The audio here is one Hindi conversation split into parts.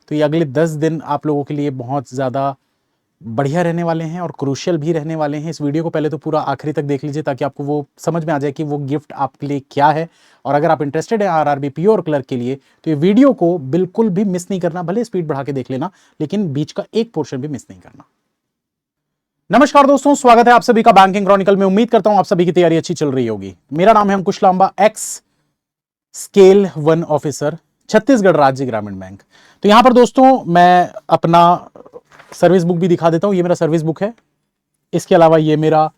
तो ये अगले 10 दिन आप लोगों के लिए बहुत ज़्यादा बढ़िया रहने वाले हैं और क्रूशियल भी रहने वाले हैं। इस वीडियो को पहले तो पूरा आखिरी तक देख लीजिए ताकि आपको वो समझ में आ जाए कि वो गिफ्ट आपके लिए क्या है। और अगर आप इंटरेस्टेड हैं आरआरबी पीओ और क्लर्क के लिए तो ये वीडियो को बिल्कुल भी मिस नहीं करना, भले स्पीड बढ़ा के देख लेना लेकिन बीच का एक पोर्शन भी मिस नहीं करना। नमस्कार दोस्तों, स्वागत है आप सभी का बैंकिंग क्रॉनिकल में। उम्मीद करता हूं आप सभी की तैयारी अच्छी चल रही होगी। मेरा नाम है Ankush Lamba, ex scale 1 officer, Chhattisgarh Rajya Gramin bank. तो यहां पर दोस्तों मैं अपना सर्विस बुक भी दिखा देता हूं। ये मेरा सर्विस बुक है। इसके अलावा ये मेरा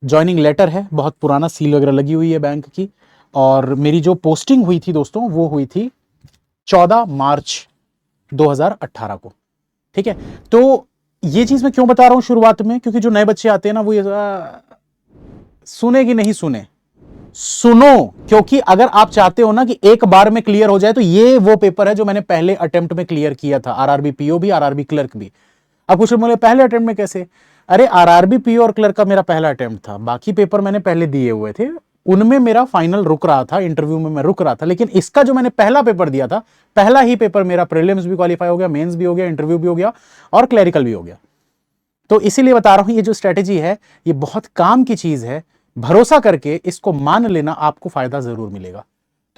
ज्वाइनिंग लेटर है, बहुत पुराना, सील वगैरह लगी हुई है बैंक की। और मेरी जो पोस्टिंग हुई थी दोस्तों वो हुई थी 14 मार्च 2018 को। ठीक है, तो ये चीज मैं क्यों बता रहा हूं शुरुआत में, क्योंकि जो नए बच्चे आते हैं ना वो ये सुने कि नहीं सुने, सुनो। क्योंकि अगर आप चाहते हो ना कि एक बार में क्लियर हो जाए तो ये वो पेपर है जो मैंने पहले अटेम्प्ट में क्लियर किया था, आरआरबी पीओ भी, आरआरबी क्लर्क भी। अब कुछ बोले पहले अटेम्प्ट में कैसे? अरे आरआरबी पीओ और क्लर्क का मेरा पहला अटेम्प्ट था, बाकी पेपर मैंने पहले दिए हुए थे, उनमें मेरा फाइनल रुक रहा था, इंटरव्यू में मैं रुक रहा था। लेकिन इसका जो मैंने पहला पेपर दिया था, पहला ही पेपर मेरा प्रीलिम्स भी क्वालिफाई हो गया, मेंस भी हो गया, इंटरव्यू भी हो गया और क्लरिकल भी हो गया। तो इसीलिए बता रहा हूं ये जो स्ट्रेटेजी है ये बहुत काम की चीज है। भरोसा करके इसको मान लेना, आपको फायदा जरूर मिलेगा।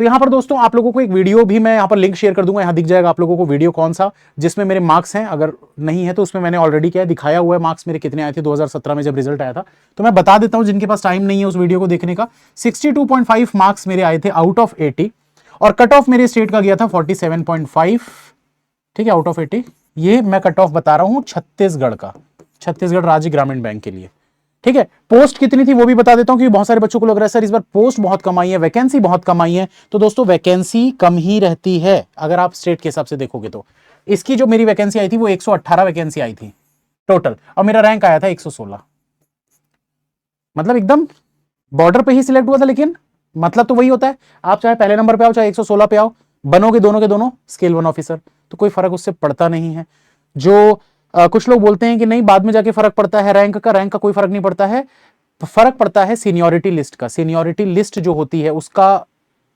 तो यहां पर दोस्तों आप लोगों को एक वीडियो भी मैं यहां पर लिंक शेयर कर दूंगा, यहां दिख जाएगा आप लोगों को वीडियो कौन सा, जिसमें मेरे मार्क्स हैं। अगर नहीं है तो उसमें मैंने ऑलरेडी क्या दिखाया हुआ है, मार्क्स मेरे कितने आए थे 2017 में जब रिजल्ट आया था। तो मैं बता देता हूं जिनके पास टाइम नहीं है उस वीडियो को देखने का। 62.5 मार्क्स मेरे आए थे आउट ऑफ 80 और कट ऑफ मेरे स्टेट का गया था 47.5। ठीक है, आउट ऑफ 80 ये मैं कट ऑफ बता रहा हूं छत्तीसगढ़ का, छत्तीसगढ़ राज्य ग्रामीण बैंक के लिए। ठीक है, पोस्ट कितनी थी वो भी बता देता हूं, क्योंकि बहुत सारे बच्चों को लग रहा है सर इस बार पोस्ट बहुत कम आई है, वैकेंसी बहुत कम आई है। तो दोस्तों वैकेंसी कम ही रहती है अगर आप स्टेट के हिसाब से देखोगे तो। इसकी जो मेरी वैकेंसी आई थी वो 118 वैकेंसी आई थी टोटल, और मेरा रैंक आया था 116। मतलब एकदम बॉर्डर पे ही सिलेक्ट हुआ था। लेकिन मतलब तो वही होता है, आप चाहे पहले नंबर पे आओ चाहे 116 पे आओ, बनोगे दोनों के दोनों स्केल 1 ऑफिसर, तो कोई फर्क उससे पड़ता नहीं है। जो कुछ लोग बोलते हैं कि नहीं बाद में जाके फर्क पड़ता है रैंक का कोई फर्क नहीं पड़ता है। फर्क पड़ता है सीनियोरिटी लिस्ट का। सीनियोरिटी लिस्ट जो होती है उसका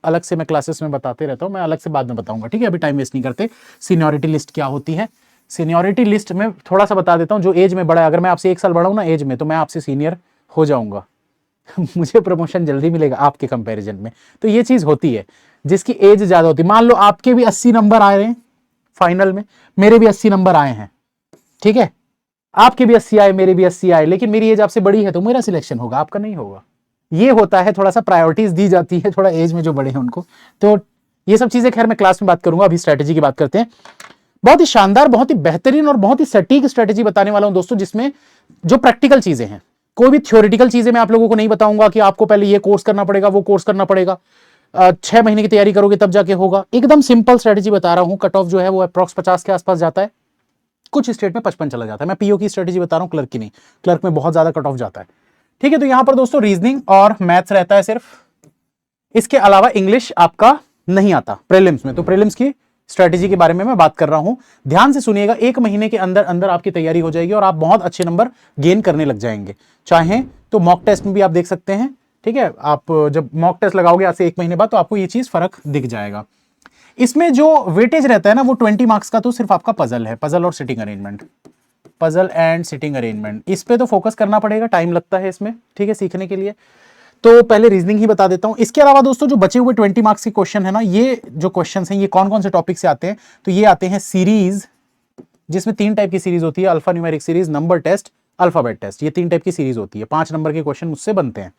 अलग से मैं क्लासेस में बताते रहता हूं, मैं अलग से बाद में बताऊंगा। ठीक है, अभी टाइम वेस्ट नहीं करते। सीनियोरिटी लिस्ट क्या होती है, सीनियोरिटी लिस्ट में थोड़ा सा बता देता हूं। जो एज में बड़ा है, अगर मैं आपसे 1 साल बड़ा हूं ना एज में, तो मैं आपसे सीनियर हो जाऊंगा मुझे प्रमोशन जल्दी मिलेगा आपके कंपैरिजन में। तो ये चीज होती है जिसकी एज ज्यादा होती है। मान लो आपके भी 80 नंबर आए हैं फाइनल में, मेरे भी 80 नंबर आए हैं, ठीक है, आपके भी 80 आए, मेरे भी 80 आए, लेकिन मेरी एज आपसे बड़ी है तो मेरा सिलेक्शन होगा, आपका नहीं होगा। ये होता है, थोड़ा सा प्रायोरिटीज दी जाती है थोड़ा एज में जो बड़े हैं उनको। तो ये सब चीजें खैर मैं क्लास में बात करूंगा, अभी स्ट्रेटेजी की बात करते हैं। बहुत ही शानदार, बहुत ही बेहतरीन और बहुत ही सटीक स्ट्रेटेजी बताने वाला हूं दोस्तों, जिसमें जो प्रैक्टिकल चीजें हैं, कोई भी थ्योरेटिकल चीजें मैं आप लोगों को नहीं बताऊंगा कि आपको पहले ये कोर्स करना पड़ेगा वो कोर्स करना पड़ेगा, 6 महीने की तैयारी करोगे तब जाके होगा। एकदम सिंपल स्ट्रेटेजी बता रहा हूं। कट ऑफ जो है वो अप्रॉक्स 50 के आसपास जाता है, कुछ स्टेट में 55 चला जाता है। मैं पीओ की स्ट्रेटेजी बता रहा हूं, क्लर्क की नहीं। क्लर्क में बहुत ज्यादा कट ऑफ जाता है। ठीक है, तो यहां पर दोस्तों रीजनिंग और मैथ्स रहता है सिर्फ, इसके अलावा इंग्लिश आपका नहीं आता प्रीलिम्स में। तो प्रीलिम्स की स्ट्रेटेजी के बारे में मैं बात कर रहा हूं, ध्यान से सुनिएगा। 1 महीने के अंदर अंदर आपकी तैयारी हो जाएगी और आप बहुत अच्छे नंबर गेन करने लग जाएंगे। चाहे तो मॉक टेस्ट में भी आप देख सकते हैं। ठीक है, आप जब मॉक टेस्ट लगाओगे आज से 1 महीने बाद तो आपको ये चीज फर्क दिख जाएगा। इसमें जो वेटेज रहता है ना वो 20 मार्क्स का तो सिर्फ आपका पजल है, पजल और sitting arrangement, puzzle and sitting arrangement. इस पे तो फोकस करना पड़ेगा, टाइम लगता है इसमें, ठीक है, सीखने के लिए। तो पहले रीजनिंग ही बता देता हूं। इसके अलावा दोस्तों जो बचे हुए 20 मार्क्स के क्वेश्चन है ना, ये जो क्वेश्चन हैं ये कौन कौन से टॉपिक से आते हैं, तो ये आते हैं सीरीज, जिसमें 3 टाइप की सीरीज होती है, alphanumeric series, number test, alphabet test. ये 3 टाइप की सीरीज होती है, 5 नंबर के क्वेश्चन उससे बनते हैं।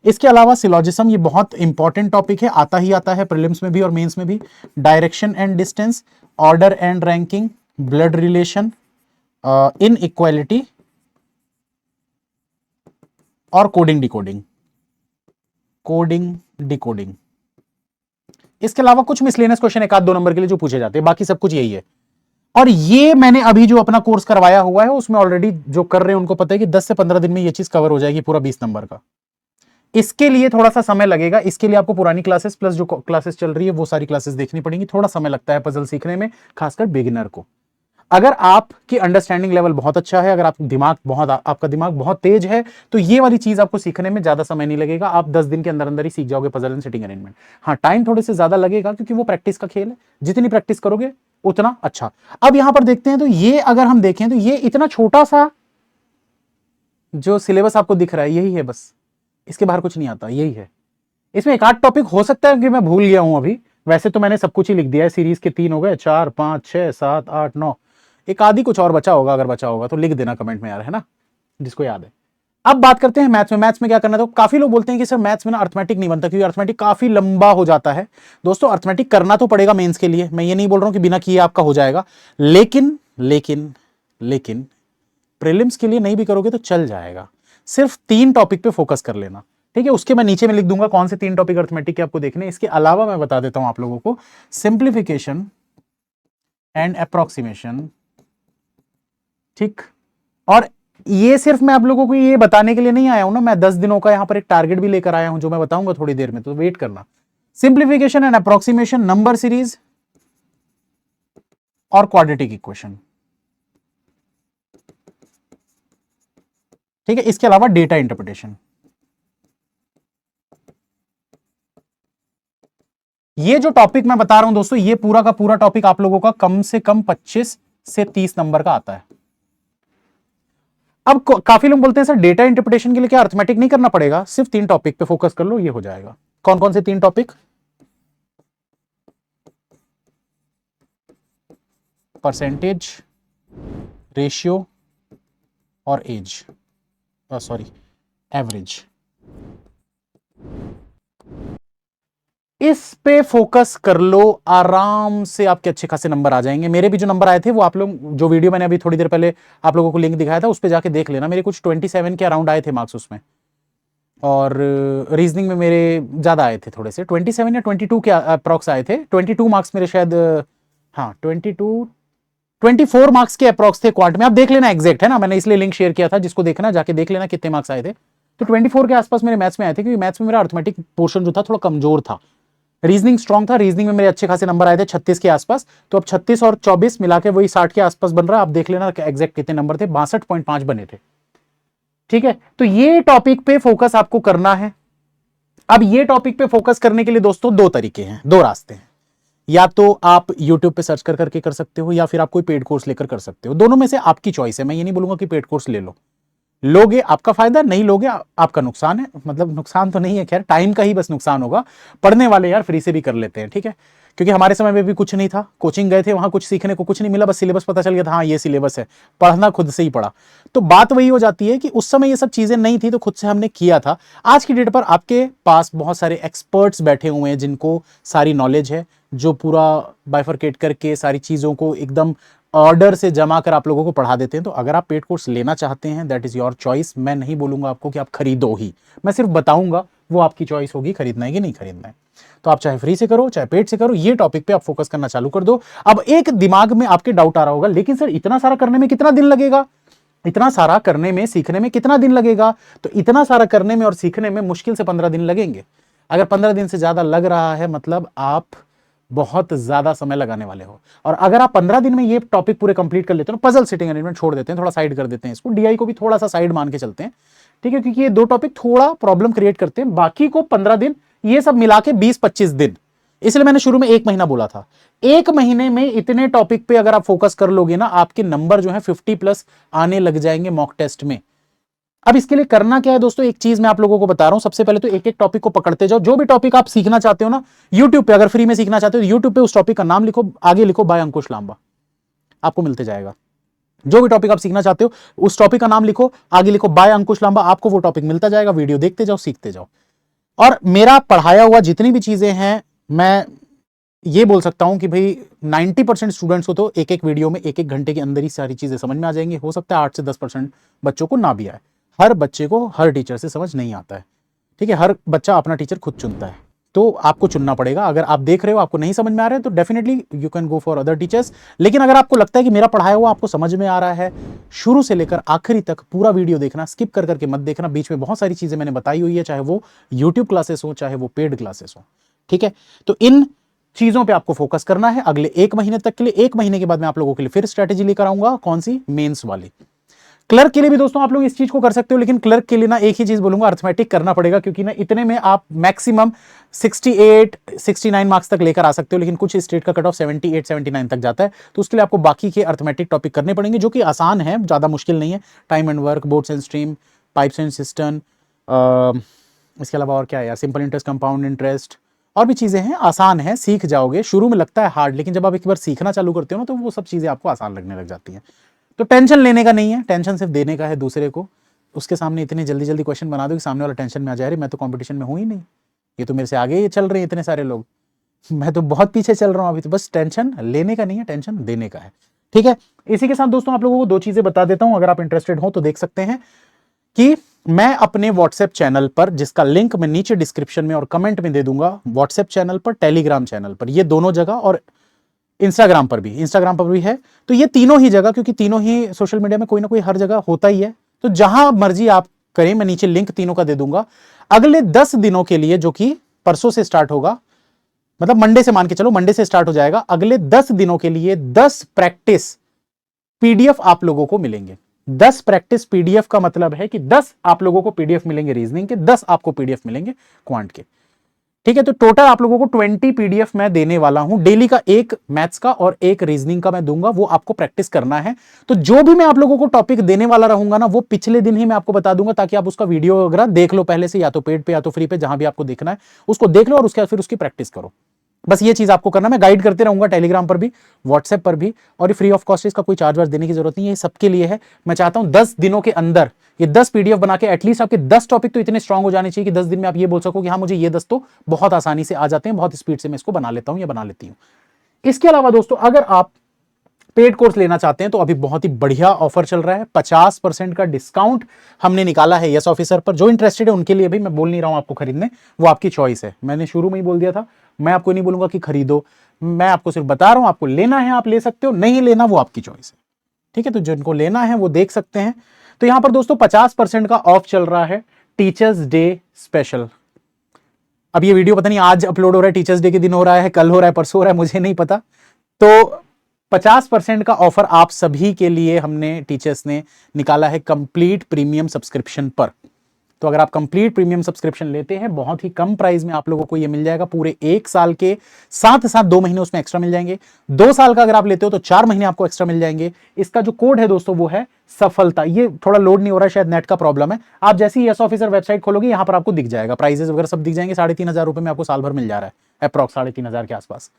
इसके अलावा सिलॉजिज्म, ये बहुत इंपॉर्टेंट टॉपिक है, आता ही आता है प्रीलिम्स में भी और मेंस में भी। Direction and distance, order and ranking, blood relation, inequality और कोडिंग डिकोडिंग, कोडिंग डिकोडिंग। इसके अलावा कुछ मिसलेनियस क्वेश्चन 1-2 नंबर के लिए जो पूछे जाते हैं, बाकी सब कुछ यही है। और ये मैंने अभी जो अपना कोर्स करवाया हुआ है उसमें ऑलरेडी जो कर रहे हैं उनको पता है कि 10 से 15 दिन में ये चीज कवर हो जाएगी, पूरा 20 नंबर का। इसके लिए थोड़ा सा समय लगेगा, इसके लिए आपको पुरानी क्लासेस प्लस जो क्लासेस चल रही है वो सारी क्लासेस देखनी पड़ेंगी। थोड़ा समय लगता है पजल सीखने में, खासकर बिगिनर को। अगर आपकी अंडरस्टैंडिंग लेवल बहुत अच्छा है, अगर आपका दिमाग बहुत तेज है, तो ये वाली चीज आपको सीखने में ज्यादा समय नहीं लगेगा, आप 10 दिन के अंदर अंदर ही सीख जाओगे पजल एंड सिटिंग अरेंजमेंट। हाँ, टाइम थोड़े से ज्यादा लगेगा क्योंकि वो प्रैक्टिस का खेल है, जितनी प्रैक्टिस करोगे उतना अच्छा। अब यहां पर देखते हैं, तो ये अगर हम देखें तो ये इतना छोटा सा जो सिलेबस आपको दिख रहा है यही है, बस इसके बाहर कुछ नहीं आता, यही है। इसमें एक आध टॉपिक हो सकता है कि मैं भूल गया हूं अभी, वैसे तो मैंने सब कुछ ही लिख दिया है। सीरीज के 3 हो गए, 4 5 6 7 8 9, एक आधी कुछ और बचा होगा, अगर बचा होगा तो लिख देना कमेंट में यार, है ना, जिसको याद है। अब बात करते हैं मैथ्स में। मैथ्स में क्या करना था? काफी लोग बोलते हैं कि सर मैथ्स में ना अर्थमेटिक नहीं बनता क्योंकि अर्थमेटिक काफी लंबा हो जाता है। दोस्तों अर्थमेटिक करना तो पड़ेगा मेंस के लिए, मैं ये नहीं बोल रहा हूं कि बिना किए आपका हो जाएगा, लेकिन लेकिन लेकिन प्रीलिम्स के लिए नहीं भी करोगे तो चल जाएगा। सिर्फ 3 टॉपिक पे फोकस कर लेना, ठीक है। उसके मैं नीचे में लिख दूंगा कौन से 3 टॉपिक अर्थमेटिक के आपको देखने। इसके अलावा मैं बता देता हूं आप लोगों को सिंप्लीफिकेशन एंड अप्रोक्सीमेशन, ठीक। और ये सिर्फ मैं आप लोगों को ये बताने के लिए नहीं आया हूं ना, मैं 10 दिनों का यहां पर एक टारगेट भी लेकर आया हूं जो मैं बताऊंगा थोड़ी देर में, तो वेट करना। Simplification and approximation, number series और क्वाड्रेटिक इक्वेशन, ठीक है। इसके अलावा डेटा इंटरप्रिटेशन। ये जो टॉपिक मैं बता रहा हूं दोस्तों, ये पूरा का पूरा टॉपिक आप लोगों का कम से कम 25 से 30 नंबर का आता है। अब काफी लोग बोलते हैं सर डेटा इंटरप्रिटेशन के लिए क्या अर्थमेटिक नहीं करना पड़ेगा? सिर्फ 3 टॉपिक पे फोकस कर लो, ये हो जाएगा। कौन कौन से 3 टॉपिक? परसेंटेज, रेशियो और एज, सॉरी एवरेज। इस पे फोकस कर लो, आराम से आपके अच्छे खासे नंबर आ जाएंगे। मेरे भी जो नंबर आए थे वो आप लोग, जो वीडियो मैंने अभी थोड़ी देर पहले आप लोगों को लिंक दिखाया था, उस पे जाके देख लेना। मेरे कुछ 27 के अराउंड आए थे मार्क्स उसमें, और रीजनिंग में मेरे ज्यादा आए थे, थोड़े से 27 या 22 के अप्रॉक्स आए थे। 22 मार्क्स मेरे शायद, हाँ 24 मार्क्स के अप्रॉक्स थे क्वांट में। आप देख लेना एग्जैक्ट, है ना, मैंने इसलिए लिंक शेयर किया था, जिसको देखना जाके देख लेना कितने मार्क्स आए थे। तो 24 के आसपास मेरे मैथ्स में आए थे, क्योंकि मैथ्स में मेरा अर्थमेटिक पोर्शन जो था थोड़ा कमजोर था। रीजनिंग स्ट्रांग था, रीजनिंग में मेरे अच्छे खासे नंबर आए थे 36 के आसपास। तो अब 36 और 24 मिला के वही 60 के आसपास बन रहा है। आप देख लेना एग्जैक्ट कितने नंबर थे, 62.5 बने थे, ठीक है। तो ये टॉपिक पे फोकस आपको करना है। अब ये टॉपिक पे फोकस करने के लिए दोस्तों 2 तरीके हैं, 2 रास्ते हैं। या तो आप YouTube पे सर्च कर करके कर सकते हो, या फिर आप कोई पेड कोर्स लेकर कर सकते हो। दोनों में से आपकी चॉइस है। मैं ये नहीं बोलूंगा कि पेड कोर्स ले लो, लोगे आपका फायदा, नहीं लोगे आपका नुकसान है। मतलब नुकसान तो नहीं है, खैर टाइम का ही बस नुकसान होगा। पढ़ने वाले यार फ्री से भी कर लेते हैं, ठीक है। क्योंकि हमारे समय में भी कुछ नहीं था, कोचिंग गए थे, वहां कुछ सीखने को कुछ नहीं मिला, बस सिलेबस पता चल गया था, हाँ ये सिलेबस है, पढ़ना खुद से ही पढ़ा। तो बात वही हो जाती है कि उस समय ये सब चीजें नहीं थी तो खुद से हमने किया था। आज की डेट पर आपके पास बहुत सारे एक्सपर्ट्स बैठे हुए हैं जिनको सारी नॉलेज है, जो पूरा बाइफरकेट करके सारी चीजों को एकदम ऑर्डर से जमा कर आप लोगों को पढ़ा देते हैं। तो अगर आप पेड कोर्स लेना चाहते हैं, दैट इज योर चॉइस। मैं नहीं बोलूंगा आपको कि आप खरीदो ही, मैं सिर्फ बताऊंगा, वो आपकी चॉइस होगी खरीदना है कि नहीं खरीदना है। तो आप चाहे फ्री से करो चाहे पेड से करो, ये टॉपिक पे आप फोकस करना चालू कर दो। अब एक दिमाग में आपके डाउट आ रहा होगा, लेकिन सर इतना सारा करने में कितना दिन लगेगा? इतना सारा करने में, सीखने में कितना दिन लगेगा? तो इतना सारा करने में और सीखने में मुश्किल से 15 दिन लगेंगे। अगर 15 दिन से ज्यादा लग रहा है, मतलब आप बहुत ज्यादा समय लगाने वाले हो। और अगर आप 15 दिन में ये टॉपिक पूरे कंप्लीट कर लेते हो, पजल सिटिंग अरेंजमेंट छोड़ देते हैं, थोड़ा साइड कर देते हैं इसको, डीआई को भी थोड़ा सा साइड मान के चलते हैं, ठीक है, क्योंकि ये 2 टॉपिक थोड़ा प्रॉब्लम क्रिएट करते हैं। बाकी को 15 दिन, ये सब मिला के 20-25 दिन। इसलिए मैंने शुरू में 1 महीना बोला था। 1 महीने में इतने टॉपिक पे अगर आप फोकस कर लोगे ना, आपके नंबर जो है 50+ आने लग जाएंगे मॉक टेस्ट में। अब इसके लिए करना क्या है दोस्तों, एक चीज मैं आप लोगों को बता रहा हूं। सबसे पहले तो एक एक टॉपिक को पकड़ते जाओ। जो भी टॉपिक आप सीखना चाहते हो ना, यूट्यूब पे अगर फ्री में सीखना चाहते हो, यूट्यूब पे उस टॉपिक का नाम लिखो, आगे लिखो बाय अंकुश लांबा, आपको मिलते जाएगा। जो भी टॉपिक आप सीखना चाहते हो उस टॉपिक का नाम लिखो, आगे लिखो बाय अंकुश लांबा, आपको वो टॉपिक मिलता जाएगा। वीडियो देखते जाओ, सीखते जाओ। और मेरा पढ़ाया हुआ जितनी भी चीजें हैं, मैं ये बोल सकता हूं कि भाई 90% स्टूडेंट्स को तो एक एक वीडियो में 1-1 घंटे के अंदर ही सारी चीजें समझ में आ जाएंगी। हो सकता है 8 से 10% बच्चों को ना भी आए। हर बच्चे को हर टीचर से समझ नहीं आता है, ठीक है। हर बच्चा अपना टीचर खुद चुनता है, तो आपको चुनना पड़ेगा। अगर आप देख रहे हो आपको नहीं समझ में आ रहा है, तो definitely you can go for other teachers. लेकिन अगर आपको लगता है कि मेरा पढ़ाया हुआ आपको समझ में आ रहा है, शुरू से लेकर आखिरी तक पूरा वीडियो देखना, स्किप कर करके मत देखना। बीच में बहुत सारी चीजें मैंने बताई हुई है, चाहे वो यूट्यूब क्लासेस हो चाहे वो पेड क्लासेस हो, ठीक है। तो इन चीजों पे आपको फोकस करना है अगले 1 महीने तक के लिए। 1 महीने के बाद मैं आप लोगों के लिए फिर स्ट्रेटेजी लेकर आऊंगा, कौन सी, मेंस वाली। क्लर्क के लिए भी दोस्तों आप लोग इस चीज को कर सकते हो, लेकिन क्लर्क के लिए ना एक ही चीज बोलूंगा, अर्थमेटिक करना पड़ेगा, क्योंकि ना इतने में आप मैक्सिमम 68 69 मार्क्स तक लेकर आ सकते हो, लेकिन कुछ स्टेट का कट ऑफ 78 79 तक जाता है, तो उसके लिए आपको बाकी के अर्थमेटिक टॉपिक करने पड़ेंगे, जो कि आसान है, ज्यादा मुश्किल नहीं है। Time and work, boards and stream, pipes and system, इसके अलावा और क्या है यार, सिंपल इंटरेस्ट, कंपाउंड इंटरेस्ट, और भी चीजें हैं, आसान है, सीख जाओगे। शुरू में लगता है हार्ड, लेकिन जब आप एक बार सीखना चालू करते हो ना, तो वो सब चीजें आपको आसान लगने लग जाती हैं। तो टेंशन लेने का नहीं है, टेंशन सिर्फ देने का है दूसरे को। उसके सामने इतने जल्दी जल्दी क्वेश्चन बना दो कि सामने वाला टेंशन में आ जाए, अरे मैं तो कंपटीशन में हूं ही नहीं, ये तो मेरे से आगे ही चल रहे हैं इतने सारे लोग, मैं तो बहुत पीछे चल रहा हूं अभी। तो बस टेंशन लेने का नहीं है, टेंशन देने का है, ठीक है। इसी के साथ दोस्तों आप लोगों को 2 चीजें बता देता हूं, अगर आप इंटरेस्टेड हो तो देख सकते हैं कि मैं अपने व्हाट्सएप चैनल पर, जिसका लिंक मैं नीचे डिस्क्रिप्शन में और कमेंट में दे दूंगा, व्हाट्सएप चैनल पर, टेलीग्राम चैनल पर, ये दोनों जगह, और इंस्टाग्राम पर भी है। तो ये तीनों ही जगह, क्योंकि तीनों ही सोशल मीडिया में कोई ना कोई हर जगह होता ही है, तो जहां मर्जी आप करें, मैं नीचे लिंक तीनों का दे दूंगा। अगले 10 दिनों के लिए, जो कि परसों से स्टार्ट होगा, मतलब मंडे से मान के चलो, मंडे से स्टार्ट हो जाएगा, अगले 10 दिनों के लिए 10 प्रैक्टिस पीडीएफ आप लोगों को मिलेंगे। 10 प्रैक्टिस पीडीएफ का मतलब है कि 10 आप लोगों को पीडीएफ मिलेंगे रीजनिंग के, 10 आपको पीडीएफ मिलेंगे क्वांट के, ठीक है। तो टोटल आप लोगों को 20 पीडीएफ मैं देने वाला हूं, डेली का, एक मैथ्स का और एक रीजनिंग का मैं दूंगा, वो आपको प्रैक्टिस करना है। तो जो भी मैं आप लोगों को टॉपिक देने वाला रहूंगा ना, वो पिछले दिन ही मैं आपको बता दूंगा, ताकि आप उसका वीडियो वगैरह देख लो पहले से, या तो पेड पे या तो फ्री पे, जहां भी आपको देखना है उसको देख लो, और उसके बाद फिर उसकी प्रैक्टिस करो। बस ये चीज आपको करना, मैं गाइड करते रहूंगा टेलीग्राम पर भी, व्हाट्सएप पर भी, और ये फ्री ऑफ कॉस्ट, इसका कोई चार्ज वार्ज देने की जरूरत नहीं है, ये सबके लिए है। मैं चाहता हूं 10 दिनों के अंदर ये 10 पीडीएफ बना के, एटलीस्ट आपके 10 टॉपिक तो इतने स्ट्रांग हो जाने चाहिए कि 10 दिन में आप ये बोल सको कि हाँ मुझे ये 10 तो बहुत आसानी से आ जाते हैं, बहुत स्पीड से मैं इसको बना लेता हूं या बना लेती हूं। इसके अलावा दोस्तों, अगर आप पेड कोर्स लेना चाहते हैं तो अभी बहुत ही बढ़िया ऑफर चल रहा है, 50% का डिस्काउंट हमने निकाला है यस ऑफिसर पर। जो इंटरेस्टेड है उनके लिए भी, मैं बोल नहीं रहा हूं आपको खरीदने, वो आपकी चॉइस है, मैंने शुरू में ही बोल दिया था, मैं आपको नहीं बोलूंगा कि खरीदो, मैं आपको सिर्फ बता रहा हूं, आपको लेना है आप ले सकते हो, नहीं लेना वो आपकी चॉइस है, ठीक है। तो जिनको लेना है वो देख सकते हैं। तो यहां पर दोस्तों 50% का ऑफ चल रहा है, टीचर्स डे स्पेशल। अब ये वीडियो पता नहीं आज अपलोड हो रहा है, टीचर्स डे के दिन हो रहा है, कल हो रहा है, परसों हो रहा है, मुझे नहीं पता। तो 50% का ऑफर आप सभी के लिए हमने, टीचर्स ने निकाला है कंप्लीट प्रीमियम सब्सक्रिप्शन पर। तो अगर आप कंप्लीट प्रीमियम सब्सक्रिप्शन लेते हैं, बहुत ही कम प्राइस में आप लोगों को ये मिल जाएगा, पूरे 1 साल के साथ साथ 2 महीने उसमें एक्स्ट्रा मिल जाएंगे। 2 साल का अगर आप लेते हो तो 4 महीने आपको एक्स्ट्रा मिल जाएंगे। इसका जो कोड है दोस्तों वो है सफलता। ये थोड़ा लोड नहीं हो रहा है, शायद नेट का प्रॉब्लम है। आप जैसे ही यस ऑफिसर वेबसाइट खोलोगे, यहां पर आपको दिख जाएगा, प्राइजेस वगैरह सब दिख जाएंगे। 3500 रुपए में आपको साल भर मिल जा रहा है, अप्रॉक्स 3500 के आसपास,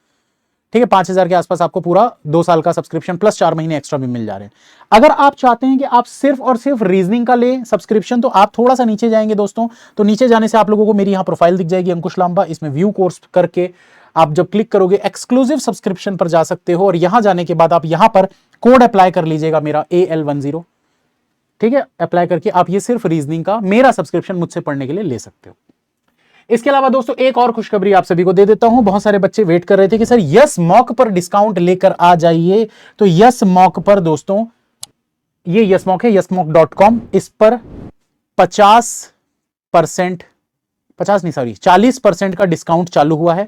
ठीक है। 5000 के आसपास आपको पूरा 2 साल का सब्सक्रिप्शन प्लस 4 महीने एक्स्ट्रा भी मिल जा रहे हैं। अगर आप चाहते हैं कि आप सिर्फ और सिर्फ रीजनिंग का ले सब्सक्रिप्शन, तो आप थोड़ा सा नीचे जाएंगे दोस्तों। तो नीचे जाने से आप लोगों को मेरी यहां प्रोफाइल दिख जाएगी, अंकुश लांबा, इसमें व्यू कोर्स करके आप जब क्लिक करोगे एक्सक्लूसिव सब्सक्रिप्शन पर जा सकते हो, और यहां जाने के बाद आप यहां पर कोड अप्लाई कर लीजिएगा, मेरा AL10, ठीक है। अप्लाई करके आप ये सिर्फ रीजनिंग का मेरा सब्सक्रिप्शन मुझसे पढ़ने के लिए ले सकते हो। इसके अलावा दोस्तों एक और खुशखबरी आप सभी को दे देता हूं। बहुत सारे बच्चे वेट कर रहे थे कि सर यस मॉक पर डिस्काउंट लेकर आ जाइए। तो यस मॉक पर दोस्तों, ये यस मॉक है, yesmock.com, इस पर 40% का डिस्काउंट चालू हुआ है।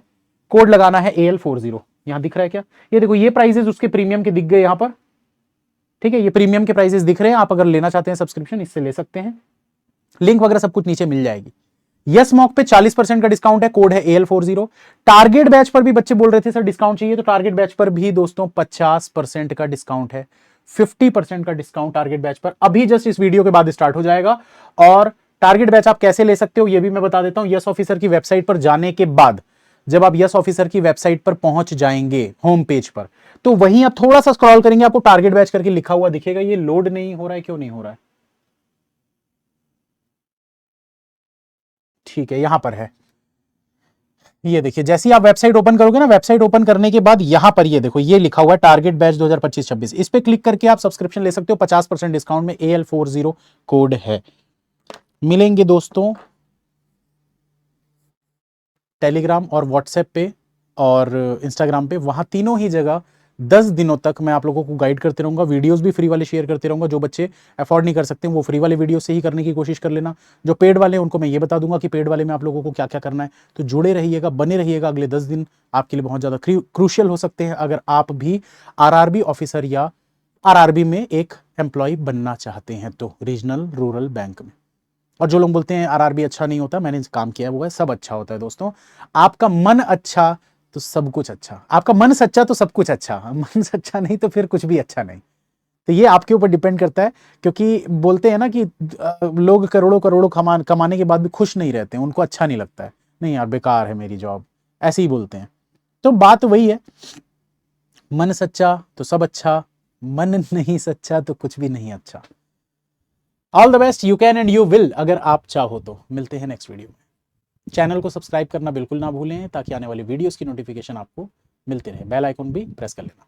कोड लगाना है AL40, यहां दिख रहा है क्या, ये देखो, ये प्राइसेस उसके प्रीमियम के दिख गए यहां पर, ठीक है। ये प्रीमियम के प्राइसेस दिख रहे हैं, आप अगर लेना चाहते हैं सब्सक्रिप्शन, इससे ले सकते हैं, लिंक वगैरह सब कुछ नीचे मिल जाएगी। यस मॉक पे 40% का डिस्काउंट है, कोड है AL40। टारगेट बैच पर भी बच्चे बोल रहे थे सर डिस्काउंट चाहिए, तो टारगेट बैच पर भी दोस्तों 50% का डिस्काउंट है, 50% का डिस्काउंट टारगेट बैच पर अभी जस्ट इस वीडियो के बाद स्टार्ट हो जाएगा। और टारगेट बैच आप कैसे ले सकते हो ये भी मैं बता देता हूं। यस ऑफिसर की वेबसाइट पर जाने के बाद, जब आप यस ऑफिसर की वेबसाइट पर पहुंच जाएंगे होम पेज पर, तो वहीं आप थोड़ा सा स्क्रॉल करेंगे, आपको टारगेट बैच करके लिखा हुआ दिखेगा। ये लोड नहीं हो रहा है, क्यों नहीं हो रहा है, ठीक है, यहां पर है, ये देखिए। जैसे ही आप वेबसाइट ओपन करोगे ना, वेबसाइट ओपन करने के बाद यहां पर ये देखो, ये लिखा हुआ है टारगेट बैच 2025-26, इस पे क्लिक करके आप सब्सक्रिप्शन ले सकते हो। 50% डिस्काउंट में AL40 कोड है। मिलेंगे दोस्तों टेलीग्राम और व्हाट्सएप पे और इंस्टाग्राम पे, वहां तीनों ही जगह 10 दिनों तक मैं आप लोगों को गाइड करते रहूंगा, वीडियोस भी फ्री वाले शेयर करते रहूंगा। जो बच्चे अफोर्ड नहीं कर सकते वो फ्री वाले वीडियो से ही करने की कोशिश कर लेना। जो पेड वाले हैं उनको मैं ये बता दूंगा कि पेड वाले में आप लोगों को क्या क्या करना है। तो जुड़े रहिएगा, बने रहिएगा। अगले 10 दिन आपके लिए बहुत ज्यादा क्रूशियल हो सकते हैं अगर आप भी आरआरबी ऑफिसर या आरआरबी में एक एम्प्लॉय बनना चाहते हैं तो, रीजनल रूरल बैंक में। और जो लोग बोलते हैं आरआरबी अच्छा नहीं होता, मैंने काम किया हुआ है, सब अच्छा होता है दोस्तों। आपका मन अच्छा तो सब कुछ अच्छा, आपका मन सच्चा तो सब कुछ अच्छा, मन सच्चा नहीं तो फिर कुछ भी अच्छा नहीं। तो ये आपके ऊपर डिपेंड करता है, क्योंकि बोलते हैं ना कि लोग करोड़ों करोड़ों कमाने के बाद भी खुश नहीं रहते हैं, उनको अच्छा नहीं लगता है, नहीं यार बेकार है मेरी जॉब, ऐसे ही बोलते हैं। तो बात वही है, मन सच्चा तो सब अच्छा, मन नहीं सच्चा तो कुछ भी नहीं अच्छा। All the best, you can and you will, अगर आप चाहो तो। मिलते हैं नेक्स्ट वीडियो में। चैनल को सब्सक्राइब करना बिल्कुल ना भूलें ताकि आने वाली वीडियोस की नोटिफिकेशन आपको मिलते रहे। बेल आइकन भी प्रेस कर लेना।